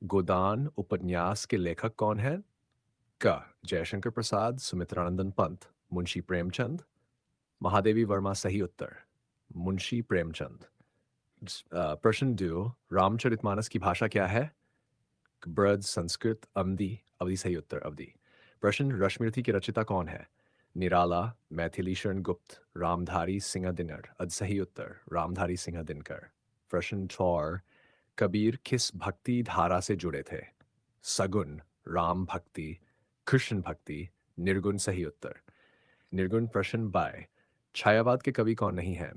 गोदान उपन्यास के लेखक कौन हैं? क. जयशंकर प्रसाद, सुमित्रानंदन पंत, मुंशी प्रेमचंद, महादेवी वर्मा सही उत्तर, मुंशी प्रेमचंद। प्रश्न 2, रामचरितमानस की भाषा क्या है? ब्रज, संस्कृत, अवधी, अवधी सही उत्तर, अवधी। प्रश्न, रश्मिरथी के रचयिता कौन है? निराला, मैथिली शरण गुप्त, रामधारी सिंह दिनकर, सही उत्तर, रामधारी सिंह दिनकर। प्रश्न 4, कबीर किस भक्ति धारा से जुड़े थे? सगुण, राम भक्ति, कृष्ण भक्ति, निर्गुण सही उत्तर, निर्गुण। प्रश्न बाय, छायावाद के कवि कौन नहीं हैं?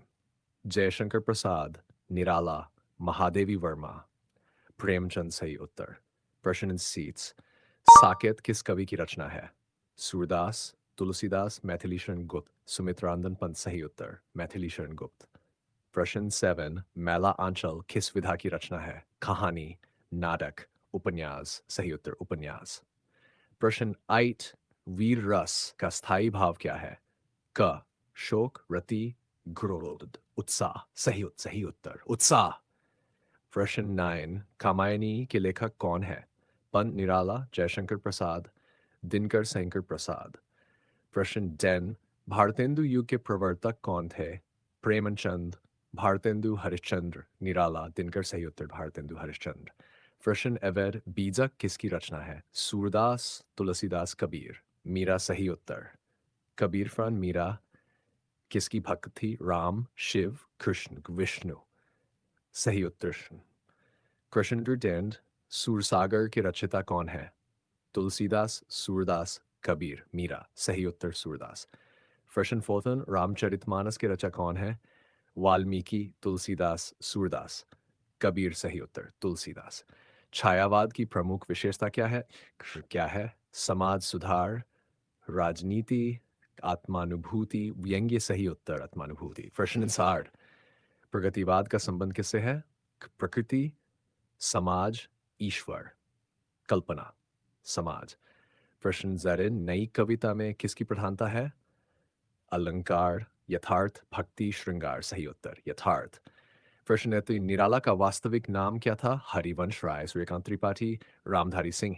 जयशंकर प्रसाद, निराला, महादेवी वर्मा, प्रेमचंद सही उत्तर। प्रश्न इन सीट्स, साकेत किस कवि की रचना है? सूरदास, तुलसीदास, मैथिली शरण गुप्त, सुमित्रानंदन पंत सही उत्तर, मैथिली शरण गुप्त। प्रश्न 7, मैला आंचल किस विधा की रचना है? कहानी, नाटक, उपन्यास सही उत्तर, उपन्यास। प्रश्न 8, वीर रस का स्थायी भाव क्या है? क. शोक, रति, क्रोध, उत्साह सही उत्तर, उत्साह। प्रश्न 9, कामायनी के लेखक कौन है? पंत निराला, जयशंकर प्रसाद, दिनकर शंकर प्रसाद। प्रश्न 10, भारतेंदु युग के प्रवर्तक कौन थे? प्रेमचंद, भारतेंदु हरिश्चंद्र, निराला, दिनकर सही उत्तर, भारतेंदु हरिश्चंद्र। प्रश्न 11, बीजक किसकी रचना है? सूरदास, तुलसीदास, कबीर, मीरा सही उत्तर। कबीर फन मीरा किसकी भक्त थी? राम, शिव, कृष्ण, विष्णु सही उत्तर। कृष्ण टेंड, सूरसागर के रचयिता कौन है? तुलसीदास, सूरदास, कबीर, मीरा सही उत्तर, सूरदास। प्रश्न 14, रामचरितमानस के रचयिता कौन है? वाल्मीकि, तुलसीदास, सूरदास, कबीर सही उत्तर, तुलसीदास। छायावाद की प्रमुख विशेषता क्या है? समाज सुधार, राजनीति, आत्मानुभूति, व्यंग्य सही उत्तर, आत्मानुभूति। प्रश्न 60, प्रगतिवाद का संबंध किससे है? प्रकृति, समाज, ईश्वर, कल्पना, समाज। प्रश्न 11, नई कविता में किसकी प्रधानता है? अलंकार, यथार्थ, भक्ति, श्रृंगार सही उत्तर, यथार्थ। प्रश्न 3, निराला का वास्तविक नाम क्या था? हरिवंश राय, सूर्यकांत त्रिपाठी, रामधारी सिंह,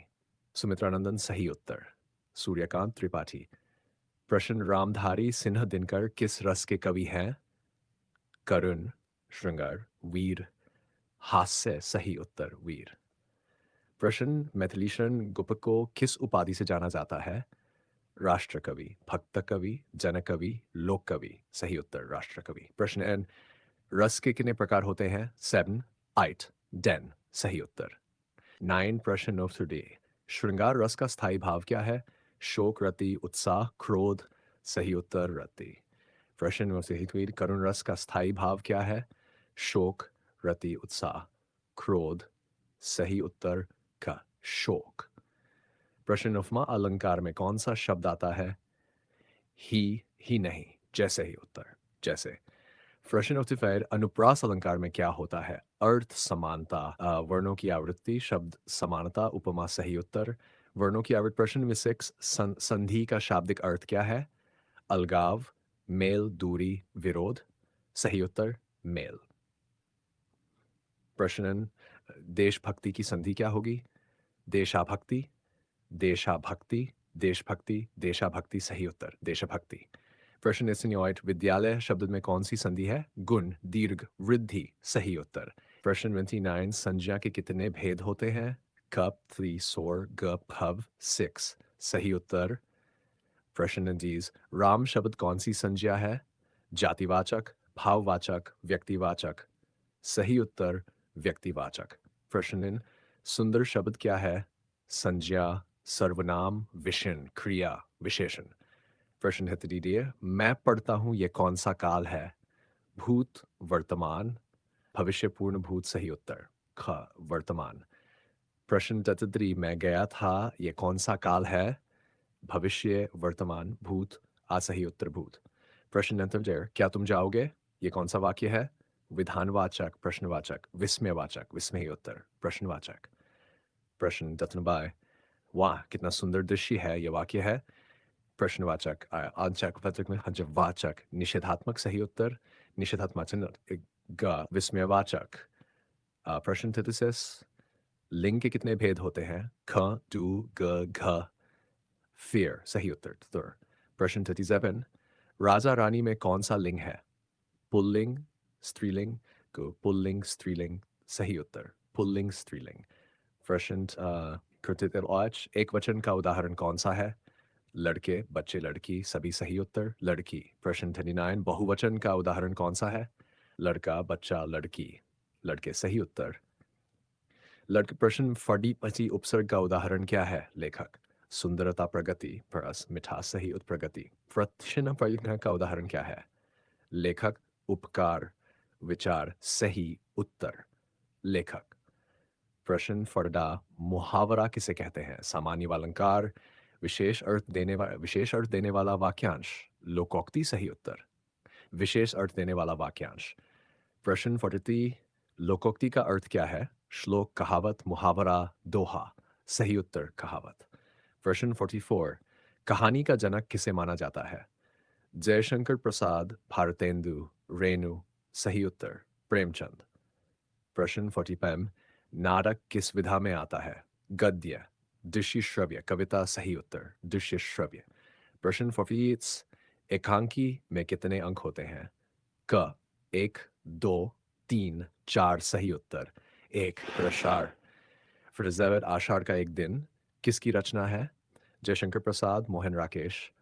सुमित्रानंदन सही उत्तर, सूर्यकांत त्रिपाठी। प्रश्न, रामधारी सिंह दिनकर किस रस के कवि हैं? करुण, श्रृंगार, वीर, हास्य सही उत्तर, वीर। प्रश्न, मैथिलीशरण गुप्त को किस उपाधि से जाना जाता है? राष्ट्र कवि, भक्त कवि, जन कवि, लोक कवि सही उत्तर, राष्ट्र कवि। प्रश्न एन, रस के कितने प्रकार होते हैं? 7, 8, 10 सही उत्तर। 9, प्रश्न ऑफ द डे, श्रृंगार रस का स्थायी भाव क्या है? शोक, रति, उत्साह, क्रोध सही उत्तर, रति। प्रश्न से ही, करुण रस का स्थायी भाव क्या है? शोक, रति, उत्साह, क्रोध सही उत्तर का शोक। प्रश्न उपमा अलंकार में कौन सा शब्द आता है? ही नहीं, जैसे ही उत्तर, जैसे। प्रश्न ऑफ द फेयर, अनुप्रास अलंकार में क्या होता है? अर्थ समानता, वर्णों की आवृत्ति, शब्द समानता, उपमा सही उत्तर। वर्णों की आवृत्ति। प्रश्न में 6, संधि का शाब्दिक अर्थ क्या है? अलगाव, मेल, दूरी, विरोध सही उत्तर, मेल। प्रश्न, देशभक्ति की संधि क्या होगी? देशाभक्ति, देशाभक्ति, देशभक्ति, देशाभक्ति सही उत्तर, देशभक्ति। प्रश्न इंसिनुएट, विद्यालय शब्द में कौन सी संधि है? गुण, दीर्घ, वृद्धि सही उत्तर। प्रश्न 29, संज्ञा के कितने भेद होते हैं? कप, 3, सोर, ग, भव, 6 सही उत्तर। प्रश्न 30, राम शब्द कौन सी संज्ञा है? जातिवाचक, भाववाचक, व्यक्तिवाचक सही उत्तर, व्यक्तिवाचक। प्रश्न, सुंदर शब्द क्या है? संज्ञा, सर्वनाम, विशेषण, क्रिया, विशेषण। प्रश्न है तृतीय, मैं पढ़ता हूं ये कौन सा काल है? भूत, वर्तमान, भविष्य, पूर्ण भूत सही उत्तर, ख, वर्तमान। प्रश्न तत्त्री, मैं गया था ये कौन सा काल है? भविष्य, वर्तमान, भूत, आ सही उत्तर, भूत। प्रश्न नंतर, क्या तुम जाओगे? ये कौन सा वाक्य है? विधानवाचक, प्रश्नवाचक, विस्मयवाचक, विस्मय उत्तर, प्रश्नवाचक। प्रश्न दत्नबाय, वाह कितना सुंदर दृश्य है, यह वाक्य है? प्रश्नवाचक, आंचक, वाचक, निषेधात्मक सही उत्तर, निषेधात्मक ग, विस्मयवाचक। प्रश्न 36, लिंग के कितने भेद होते हैं? ख, टू, ग, घ। फियर सही उत्तर तुर। प्रश्न 37, राजा रानी में कौन सा लिंग है? पुल्लिंग, स्त्रीलिंग, को पुल्लिंग, स्त्रीलिंग। सही उत्तर पुल्लिंग, स्त्रीलिंग। प्रश्न कृतित्व आज एक वचन का उदाहरण कौन सा है? लड़के, बच्चे, लड़की। सभी सही उत्तर लड़की। प्रश्न 39, बहुवचन का उदाहरण कौन सा है? लड़का, बच्चा, लड़की। लड़के सही उत्तर। लड़के प्रश्न 40 उपसर्ग का उदाहरण क्या है? लेखक। सुंदरता, प्रगति, परस, मिठास। सही उत्तर प्रगति। प्रश्न परिज्ञा का उदाहरण क्या है? लेखक, उपकार, विचार। सही उत्तर लेखक। प्रश्न फरदा, मुहावरा किसे कहते हैं? सामान्य अलंकार, विशेष अर्थ देने वाला वाक्यांश। लोकोक्ति सही उत्तर विशेष अर्थ देने वाला वाक्यांश। प्रश्न 43, लोकोक्ति का अर्थ क्या है? श्लोक, कहावत, मुहावरा, दोहा। सही उत्तर कहावत। प्रश्न 44, कहानी का जनक किसे माना जाता है? जयशंकर प्रसाद, भारतेंदु, रेणु। सही उत्तर प्रेमचंद। प्रश्न 45, नाटक किस विधा में आता है? गद्य, दृश्य श्रव्य, कविता। सही उत्तर दृश्य श्रव्य। प्रश्न 48, एकांकी में कितने अंक होते हैं? क, एक, दो, तीन, चार। सही उत्तर एक। प्रसार, फिर आषाढ़ का एक दिन किसकी रचना है? जयशंकर प्रसाद, मोहन राकेश।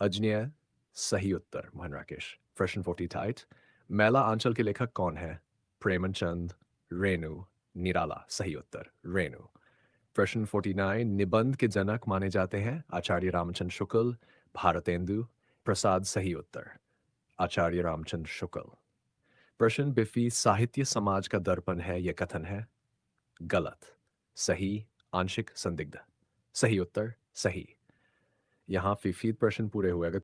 अजन्य सही उत्तर मोहन राकेश। प्रश्न 48, मैला आंचल के लेखक कौन है? प्रेमचंद, रेणु, निराला। सही उत्तर रेणु। प्रश्न 49, निबंध के जनक माने जाते हैं? आचार्य रामचंद्र शुक्ल, भारतेंदु, प्रसाद। सही उत्तर आचार्य रामचंद्र शुक्ल। प्रश्न 50, साहित्य समाज का दर्पण है, यह कथन है? गलत, सही, आंशिक, संदिग्ध। सही उत्तर सही। यहाँ 50 प्रश्न पूरे हुए। अगर